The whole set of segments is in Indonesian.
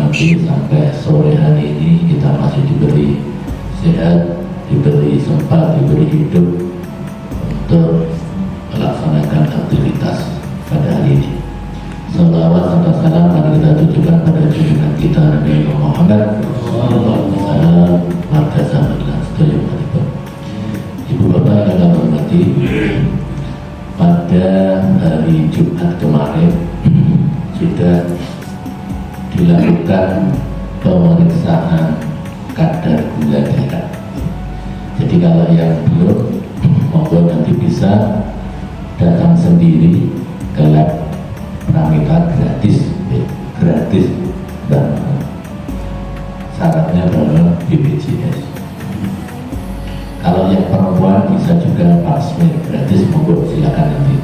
rahmati, sampai sore hari ini kita masih diberi sehat, diberi sempat, diberi hidup untuk melaksanakan aktivitas pada hari ini. Salawat serta salam mari kita tujukan pada junjungan kita Nabi Muhammad sallallahu alaihi wasallam, marga sahabat dan setuju. Ibu bapak yang kami hormati, pada hari Jumat kemarin sudah dilakukan pemeriksaan kadar gula darah. Jadi kalau yang belum, monggo nanti bisa datang sendiri ke lab Pramita, gratis dan syaratnya adalah BPJS. Kalau yang perempuan bisa juga pasmir gratis, monggo silakan nanti.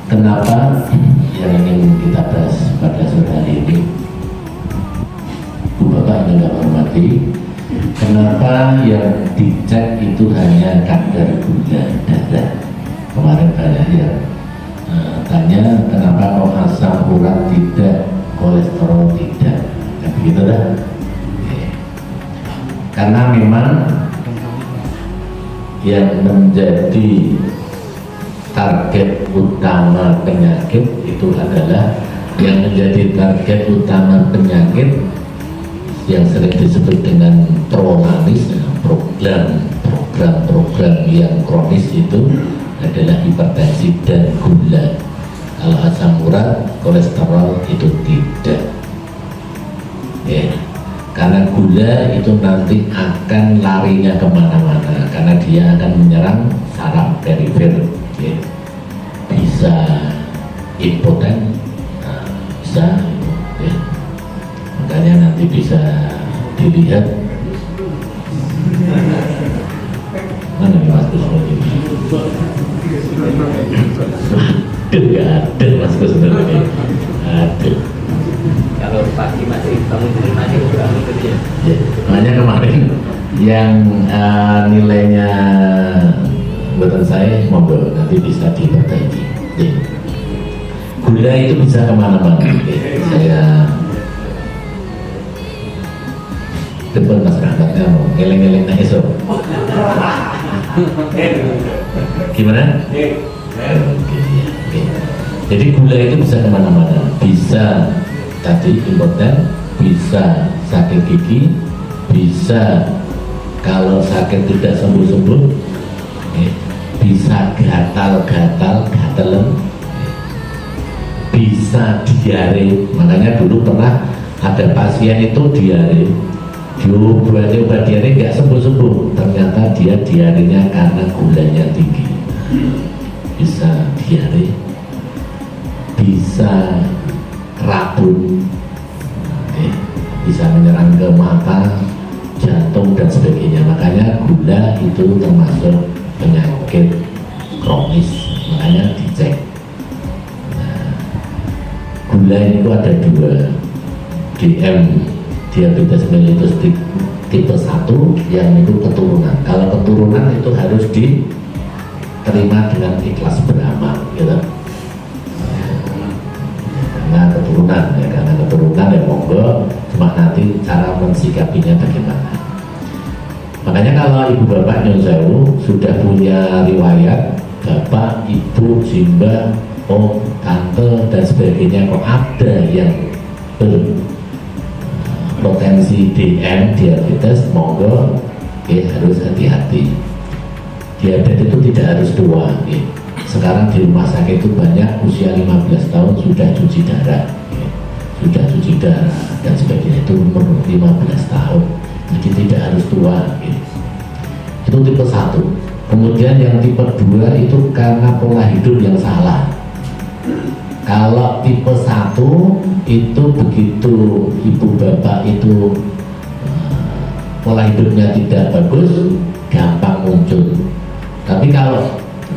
Kenapa yang ingin kita bahas pada sore hari ini, Bu Bapak yang kami hormati, kenapa yang dicek itu hanya kadar gula darah? Kemarin banyak yang tanya kenapa kok asam urat tidak, kolesterol tidak, kan begitu dah. Karena memang yang menjadi target utama penyakit itu adalah yang menjadi target utama penyakit yang sering disebut dengan traumatis, program yang kronis itu adalah hipertensi dan gula. Kalau asam urat, kolesterol itu tidak. Karena gula itu nanti akan larinya kemana-mana, karena dia akan menyerang saraf perifer, bisa impoten, bisa, makanya nanti bisa dilihat mana nih Mas Gus ini? Nggak ada Mas Gus ini, ada. Kalau pagi masih bangun tidur masih bangun kerja. Ya, makanya kemarin yang nilainya buatan saya monggo nanti bisa diperbaiki. Gula itu bisa kemana-mana. Saya depan Mas Rahmatnya mau ngeleng-ngeleng na esok. Gimana? Jadi gula itu bisa kemana-mana, bisa tadi impoten, bisa sakit gigi, bisa kalau sakit tidak sembuh-sembuh, bisa gatal-gatal, bisa diare. Makanya dulu pernah ada pasien itu diare, diobati obat diare nggak sembuh-sembuh, ternyata dia diarenya karena gulanya tinggi. Bisa diare, bisa rabun, bisa menyerang ke mata, jantung dan sebagainya. Makanya gula itu termasuk penyakit kronis, makanya dicek. Gula itu ada dua, DM diabetes mellitus tipe 1 yang itu keturunan. Kalau keturunan itu harus diterima dengan ikhlas beramal, gitu. Karena keturunan ya monggo, cuma nanti cara mensikapinya bagaimana. Makanya kalau ibu bapak nyun sewu sudah punya riwayat bapak, ibu, jimba, om, tante dan sebagainya, kok ada yang berpotensi DM diabetes, monggo harus hati-hati. Diabetes itu tidak harus tua. Sekarang di rumah sakit itu banyak usia 15 tahun sudah cuci darah, dan sebagainya, itu umur 15 tahun, jadi tidak harus tua. Itu tipe 1. Kemudian yang tipe 2 itu karena pola hidup yang salah. Kalau tipe 1 itu begitu ibu bapak itu pola hidupnya tidak bagus, gampang muncul. Tapi kalau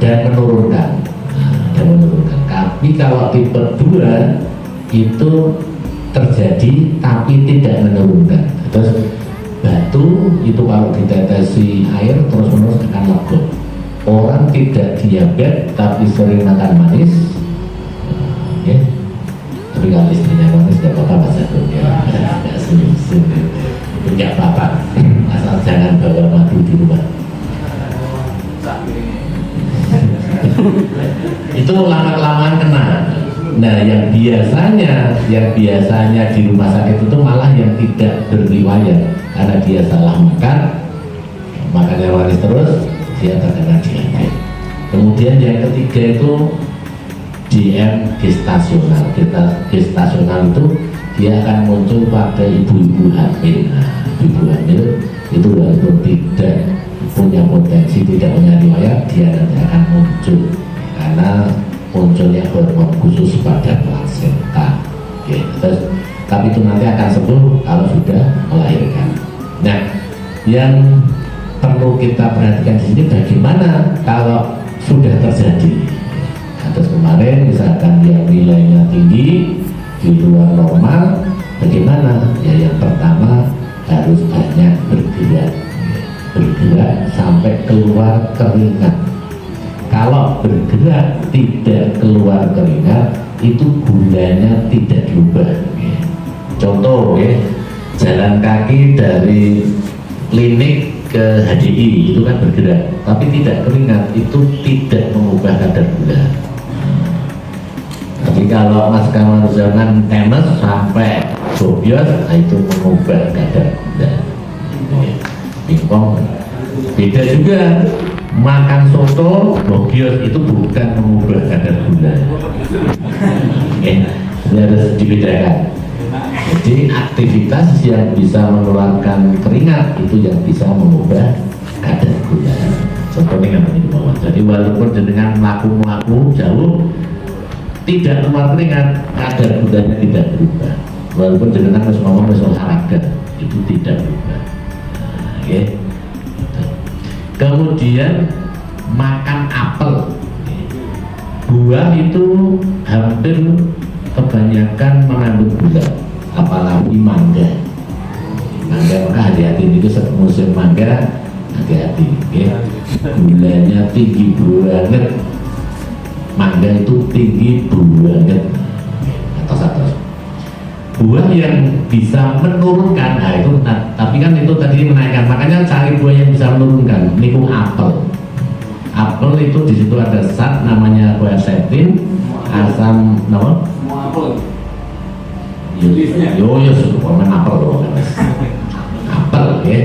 menurunkan. Tapi kalau tipe 2 itu terjadi tapi tidak menurunkan. Terus batu itu kalau ditetesi air terus-menerus akan legok. Orang tidak diabetes tapi sering makan manis, Tapi kalau istrinya manis nggak apa-apa Mas Agung ya, nggak senyum-senyum, nggak apa-apa, asal jangan bawa madu di rumah. Itu lama-kelamaan kena. Nah, yang biasanya di rumah sakit itu malah yang tidak berriwayat karena dia salah makannya manis terus, dia terkena diabetes. Kemudian yang ketiga itu DM gestasional. Gestasional itu dia akan muncul pada ibu-ibu hamil. Nah, ibu hamil itu walaupun tidak punya potensi, tidak punya riwayat, dia nanti akan muncul karena munculnya hormon khusus pada plasenta. Oke, terus, tapi itu nanti akan sembuh kalau sudah melahirkan. Nah, yang perlu kita perhatikan di sini bagaimana kalau sudah terjadi. Terus kemarin misalkan yang nilainya tinggi di luar normal, bagaimana? Ya yang pertama harus banyak bergerak sampai keluar keringat. Kalau bergerak tidak keluar keringat, itu gulanya tidak diubah. Contoh ya, jalan kaki dari klinik ke HDI itu kan bergerak, tapi tidak keringat, itu tidak mengubah kadar gula. Tapi kalau Mas Kamal zaman tenis sampai Bobios, nah itu mengubah kadar gula. Pingpong beda juga, makan soto Bobios itu bukan mengubah kadar gula. Ini harus dibedakan. Jadi aktivitas yang bisa mengeluarkan keringat itu yang bisa mengubah kadar gula. Contohnya kan ini bawah. Jadi walaupun dengan melaku jauh tidak keluar keringat, kadar gulanya tidak berubah. Walaupun dengan ngomong olahraga itu tidak berubah. Nah, okay. Kemudian makan apel, buah itu hampir kebanyakan mengandung gula, apalagi mangga. Maka hati-hati, itu musim mangga, hati-hati ya. Gulanya tinggi banget, mangga itu tinggi banget. Atas buah yang bisa menurunkan, nah itu tapi kan itu tadi menaikkan, makanya cari buah yang bisa menurunkan. Niku apel. Apel itu di situ ada zat namanya quercetin, asam apa? Yo komen apel loh. Apel ya.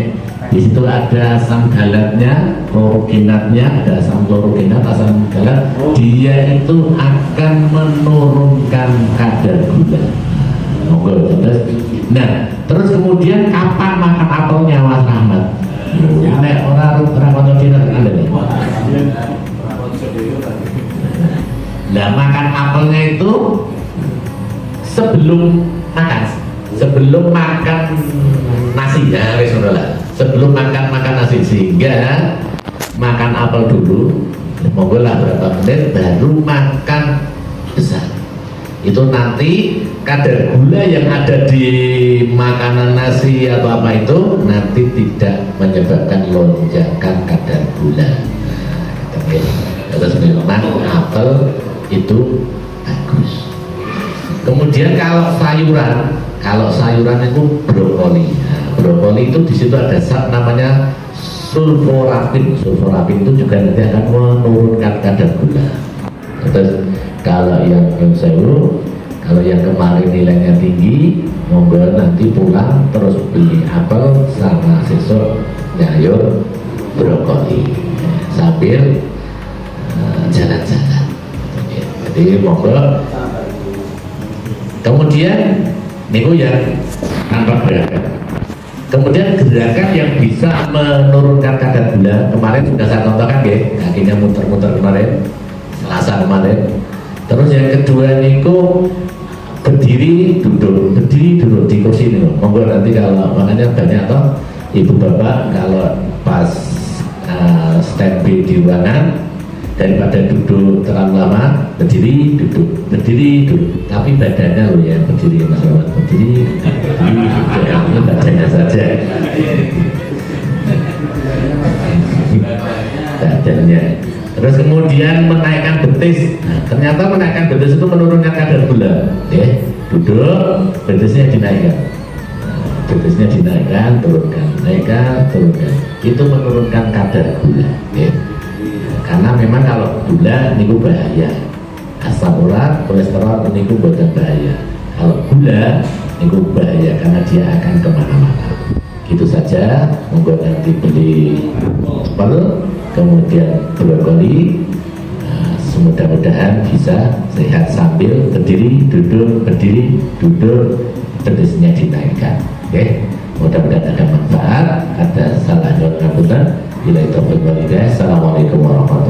Di situ ada asam galatnya, klorogenatnya, ada asam klorogenat, asam galat. Dia itu akan menurunkan kadar gula. Nah, terus kemudian kapan makan apelnya Mas Rahmat? Nek orang kanca dina ada nih. Nah, makan apelnya itu sebelum makan nasi ya, sebelum makan nasi, sehingga makan apel dulu, monggo lah berapa menit baru makan besar. Itu nanti kadar gula yang ada di makanan nasi atau apa itu nanti tidak menyebabkan lonjakan kadar gula. Terus memang apel itu bagus. Kemudian kalau sayuran itu brokoli. Nah, brokoli itu di situ ada zat namanya sulforapin. Sulforapin itu juga nanti akan menurunkan kadar gula. Terus kalau yang kalau yang kemarin nilainya tinggi, monggo nanti pulang terus beli apel sama sesuk nyayur brokoli sambil jalan-jalan. Jadi monggo. Kemudian niku yang tanpa gerakan. Kemudian gerakan yang bisa menurunkan kadar gula, kemarin sudah saya contohkan ya, kakinya muter-muter kemarin, Selasa kemarin. Terus yang kedua niku berdiri duduk di kursi nih. Monggo nanti kalau makanya banyak toh ibu bapak kalau pas standby di ruangan, daripada duduk terlalu lama, berdiri duduk, tapi badannya loh yang berdiri, berdiri badannya saja, badannya. Terus kemudian menaikkan betis. Nah, ternyata menaikkan betis itu menurunkan kadar gula, ya. duduk, betisnya dinaikkan, betisnya dinaikkan, turunkan, naikkan, turunkan. Itu menurunkan kadar gula, ya. Karena memang kalau gula ini bahaya, asam urat, kolesterol ini bukan bahaya. Kalau gula ini bahaya karena dia akan kemana-mana. Itu saja. Monggo nanti beli apel, kemudian brokoli. Mudah-mudahan bisa sehat sambil berdiri, duduk, berdiri, duduk, betisnya dinaikkan. Oke, mudah-mudahan ada manfaat. Ada salah jawab ngapunten. Bila itu Assalamualaikum warahmatullahi wabarakatuh.